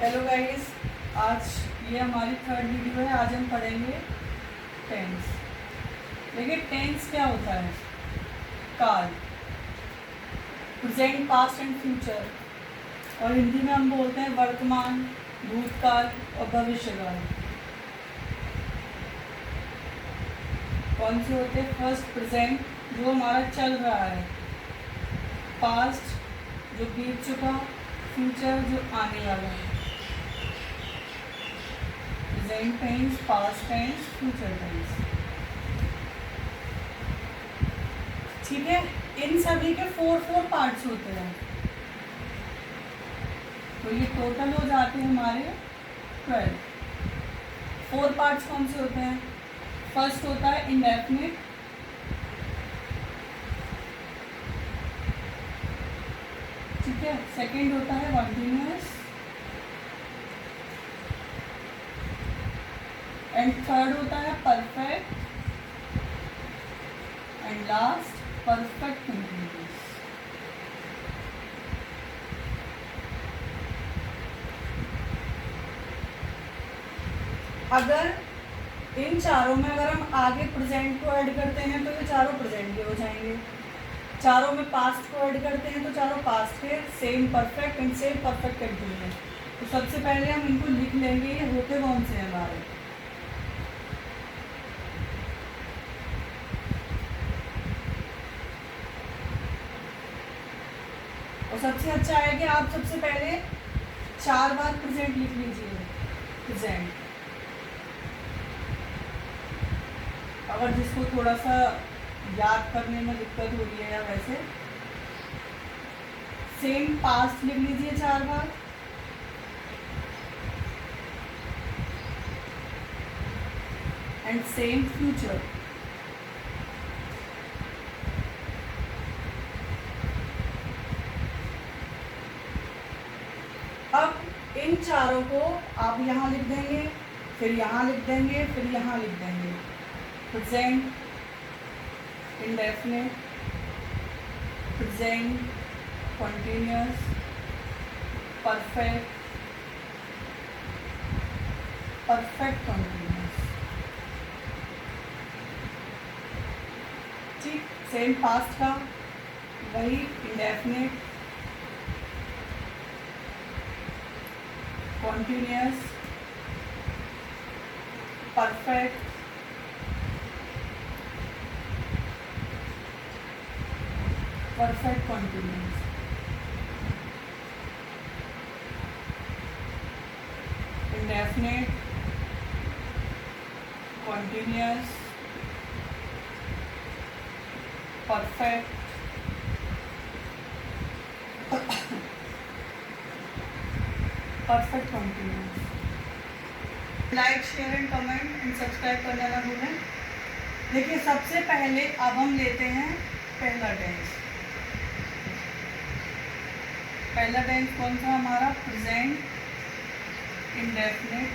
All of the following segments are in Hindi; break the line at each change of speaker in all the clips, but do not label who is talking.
हेलो गाइस, आज ये हमारी थर्ड वीडियो है। आज हम पढ़ेंगे टेंस। देखिए टेंस क्या होता है। काल, प्रेजेंट, पास्ट एंड फ्यूचर, और हिंदी में हम बोलते हैं वर्तमान, भूतकाल और भविष्यकाल। कौन से होते हैं? फर्स्ट प्रेजेंट, जो हमारा चल रहा है। पास्ट, जो बीत चुका। फ्यूचर, जो आने वाला है। Present tense, past tense, future tense. ठीक है, इन सभी के फोर पार्ट्स होते हैं। तो ये टोटल हो जाते हैं हमारे 12। 4 पार्ट्स कौन से होते हैं? फर्स्ट होता है इंडेफिनिट, ठीक है। सेकंड होता है कॉन्टिन्यूअस, एंड थर्ड होता है perfect, and last perfect continuous. अगर इन चारों में अगर हम आगे प्रेजेंट को ऐड करते हैं तो ये चारों प्रेजेंट के हो जाएंगे। चारों में पास्ट को ऐड करते हैं तो चारों पास्ट के, same perfect and same perfect continuous. तो सबसे पहले हम इनको लिख लेंगे, ये होते कौन से हैं हमारे। और सबसे अच्छा है कि आप सबसे पहले 4 बार प्रेजेंट लिख लीजिए। प्रेजेंट, अगर जिसको थोड़ा सा याद करने में दिक्कत हो रही है या वैसे, सेम पास्ट लिख लीजिए 4 बार। And same future. अब इन चारों को आप यहाँ लिख देंगे, फिर यहाँ लिख देंगे, फिर यहाँ लिख देंगे। Present, indefinite, present, continuous, perfect, perfect continuous. ठीक, सेम पास्ट का वही indefinite, continuous, perfect, perfect continuous. Indefinite, continuous, perfect, perfect continuous. Like, share and comment and subscribe करना ना भूलें। देखिए सबसे पहले अब हम लेते हैं पहला टेंस। पहला टेंस कौन सा हमारा? प्रेजेंट इंडेफिनिट,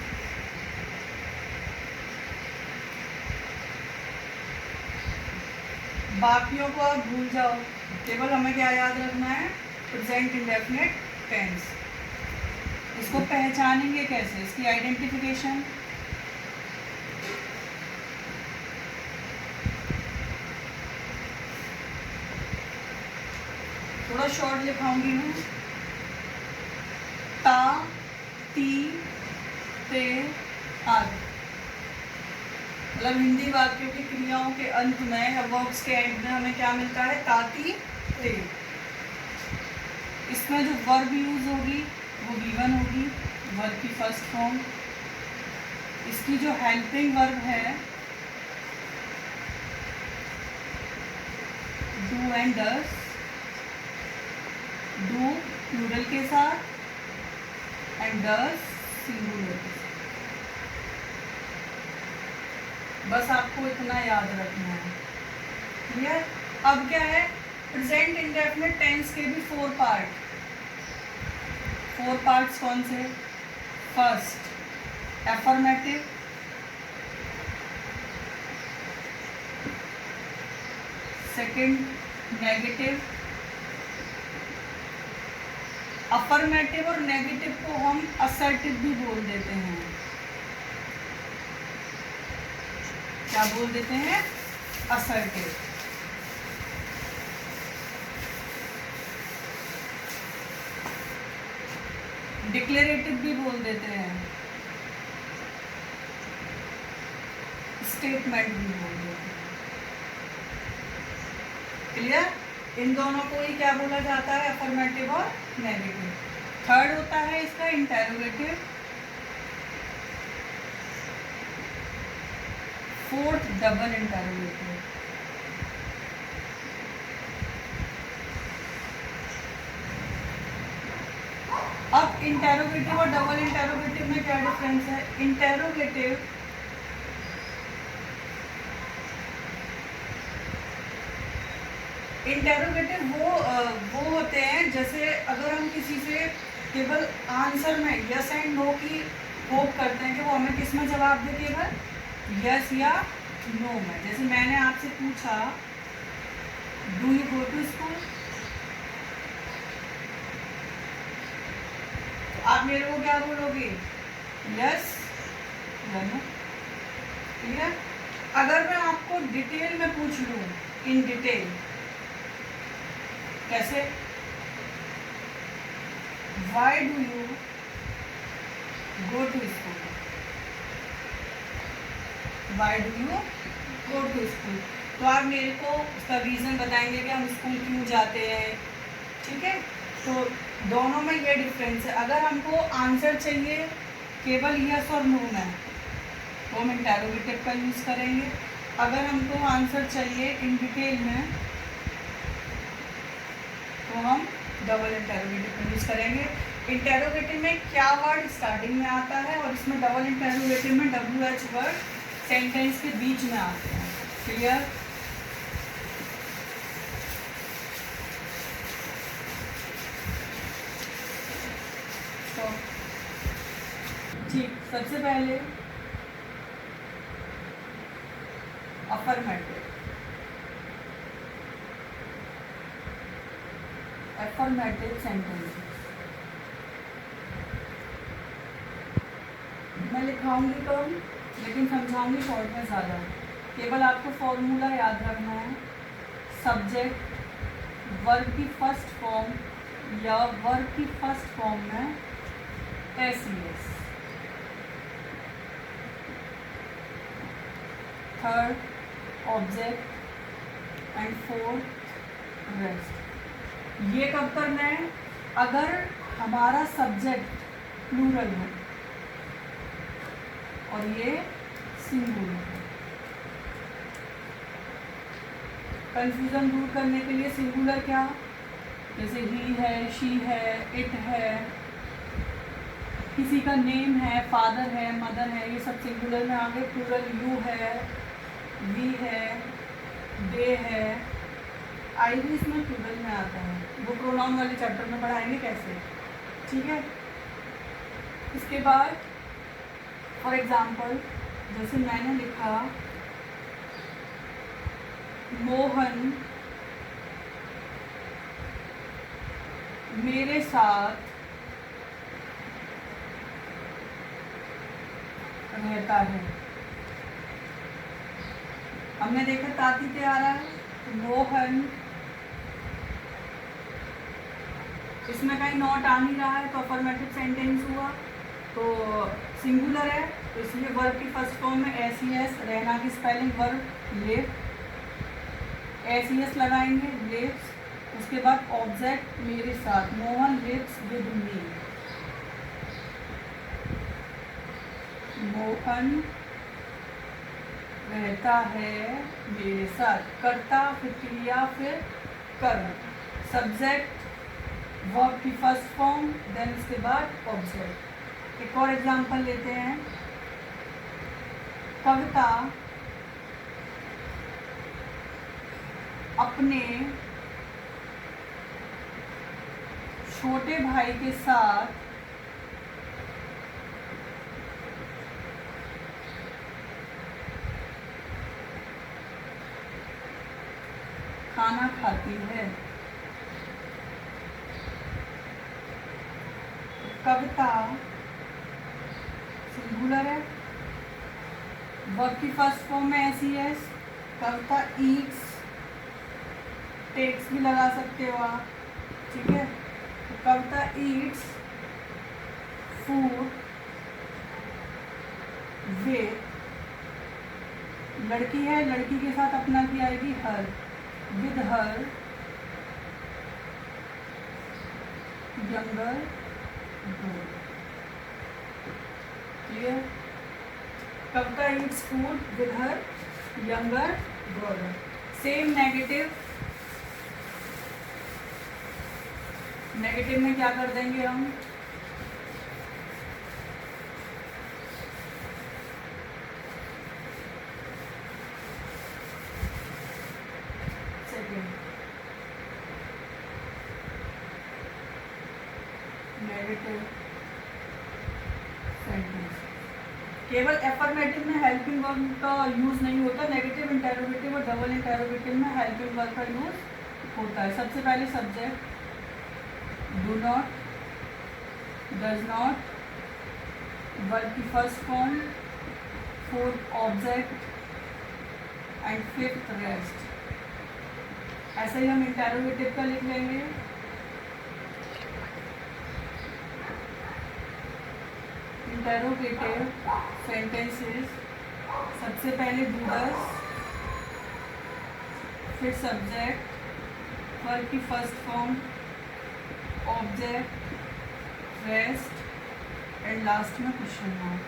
बाकियों को आप भूल जाओ, केवल हमें क्या याद रखना है? Present indefinite tense. इसको पहचानेंगे कैसे? इसकी आइडेंटिफिकेशन, थोड़ा शॉर्ट लिखाऊंगी मैं। ता, ती, ते, आदि। मतलब हिंदी वाक्यों की क्रियाओं के अंत में या वर्ब्स के एंड में हमें क्या मिलता है? ताती, ते। इसमें जो वर्ब यूज होगी वो गिवन होगी, वर्ब की फर्स्ट फॉर्म। इसकी जो हेल्पिंग वर्ब है do and does, do plural के साथ एंड डस सिंगुलर के साथ। बस आपको इतना याद रखना है। क्लियर? अब क्या है? प्रेजेंट इंडेफिनिट टेंस के भी 4 पार्ट। 4 पार्ट्स कौन से? First affirmative, second negative, affirmative और नेगेटिव को हम असर्टिव भी बोल देते हैं। क्या बोल देते हैं? असर्टिव। डिक्लेरेटिव भी बोल देते हैं, स्टेटमेंट भी बोल देते हैं। क्लियर? इन दोनों को ही क्या बोला जाता है? अफर्मेटिव और नेगेटिव। थर्ड होता है इसका इंटेरोगेटिव। Fourth double interrogative. अब इंटेरोगेटिव और डबल इंटेरोगेटिव में क्या डिफरेंस है? इंटेरोगेटिव वो होते हैं, जैसे अगर हम किसी से केवल आंसर में यस एंड नो की होप करते हैं कि वो हमें किस में जवाब दे, केवल यस या नो में। जैसे मैंने आपसे पूछा do you go to school, तो आप मेरे को क्या बोलोगे? यस या नो। क्लियर? अगर मैं आपको डिटेल में पूछ लूँ, इन डिटेल, कैसे? Why do you go to school? Why do you go to school? तो आप मेरे को उसका रीज़न बताएंगे कि हम स्कूल क्यों जाते हैं। ठीक है? तो दोनों में ये डिफरेंस है। अगर हमको आंसर चाहिए केवल यस और नो में, तो हम इंटेरोगेटिव का यूज़ करेंगे। अगर हमको आंसर चाहिए इन डिटेल में, तो हम डबल इंटेरोगेटिव का यूज़ करेंगे। इंटेरोगेटिव में क्या वर्ड स्टार्टिंग में आता है, और इसमें डबल इंटेरोगेटिव में WH वर्ड सेंटेंस के बीच में आते हैं। क्लियर? तो ठीक, सबसे पहले अफर्मेटिव। अफर्मेटिव सेंटेंसेस मैं लिखाऊंगी कम, लेकिन समझाऊंगी शॉर्ट में ज़्यादा। केवल आपको फॉर्मूला याद रखना है। सब्जेक्ट वर्ब की फर्स्ट फॉर्म या वर्ब की फर्स्ट फॉर्म में SES, third object and fourth rest. ये कब करना है? अगर हमारा सब्जेक्ट प्लूरल है और ये सिंगुलर है। कंफ्यूजन दूर करने के लिए सिंगुलर क्या, जैसे ही है, शी है, इट है, किसी का नेम है, फादर है, मदर है, ये सब सिंगुलर में आ गए। प्लूरल यू है, वी है, दे है, आई भी इसमें प्लूरल में आता है। वो प्रोनाउन वाले चैप्टर में पढ़ाएंगे कैसे। ठीक है? इसके बाद फॉर एग्जाम्पल, जैसे मैंने लिखा मोहन मेरे साथ रहता है। हमने देखा ताती पे आ रहा है, तो मोहन, इसमें कहीं नॉट आ नहीं रहा है, तो अफर्मेटिव सेंटेंस हुआ। तो सिंगुलर है, तो इसलिए वर्ब की फर्स्ट फॉर्म में SES, रहना की स्पेलिंग वर्ब लिव, SES लगाएंगे, लिव्स। उसके बाद ऑब्जेक्ट मेरे साथ, Mohan lives with me. Mohan रहता है मेरे साथ। कर्ता, फिर क्रिया, फिर कर्म। सब्जेक्ट वर्ब की फर्स्ट फॉर्म, देन इसके बाद ऑब्जेक्ट। एक और एग्जांपल लेते हैं। कविता अपने छोटे भाई के साथ खाना खाती है। कविता सिंगुलर है, वर्ब की फर्स्ट फॉर्म में एस, कविता ईट्स, टेक्स भी लगा सकते हो आप, ठीक है। तो कविता ईट्स फूड विद, लड़की है, लड़की के साथ अपना की आएगी her, with her younger girl, clear. Kavita eats food with her younger girl. Same negative, नेगेटिव में क्या कर देंगे हम, सेकेंड नेगेटिव सेंटेंस। केवल एफर्मेटिव में हेल्पिंग वर्ब का यूज नहीं होता, नेगेटिव, इंटेरोगेटिव और डबल इंटेरोगेटिव में हेल्पिंग वर्ब का यूज होता है। सबसे पहले subject, do not, does not, verb की first form, fourth object and fifth rest. ऐसे ही हम इंटेरोगेटिव का लिख लेंगे, इंटेरोगेटिव सेंटेंसेस, सबसे पहले डू डज, फिर सब्जेक्ट, वर्ब की first form, object, rest and last में क्वेश्चन मार्क।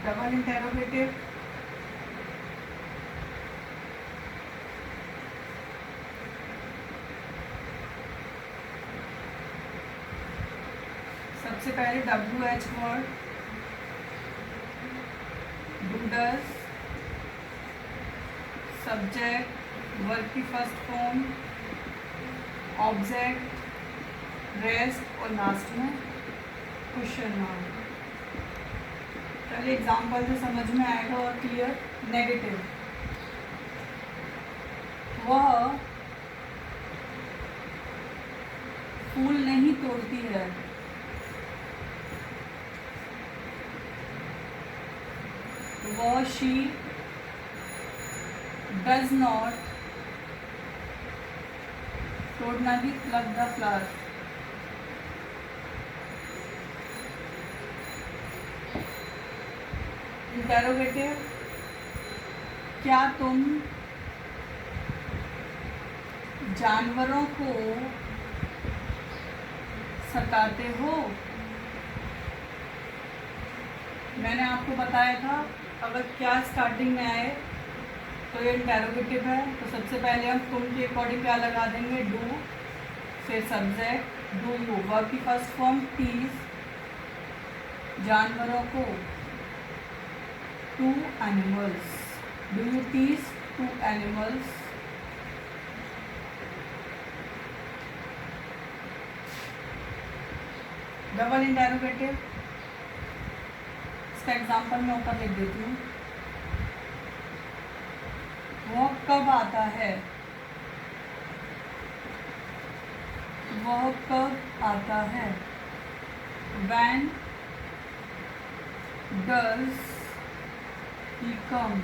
डबल इंटेरोगेटिव, सबसे पहले WH word, do does, subject, verb की फर्स्ट फॉर्म, ऑब्जेक्ट, रेस्ट और लास्ट में क्वेश्चन मार्क। चलिए एग्जाम्पल से समझ में आएगा और क्लियर। नेगेटिव, वह फूल नहीं तोड़ती है, वह शी डज नॉट, तोड़ना भी प्लग द फ्लावर। इंटेरोगेटिव, क्या तुम जानवरों को सताते हो? मैंने आपको बताया था अगर क्या स्टार्टिंग में आए तो ये इंटेरोगेटिव है, तो सबसे पहले हम तुम के अकॉर्डिंग क्या लगा देंगे, डू, फिर सब्जेक्ट, डू यू, वर्ब की फर्स्ट फॉर्म टीज, जानवरों को, to animals, do you tease to animals, double interrogative. इसका एग्जाम्पल मैं ऊपर लिख देती हूँ, वह कब आता है, वह कब आता है, when does he come,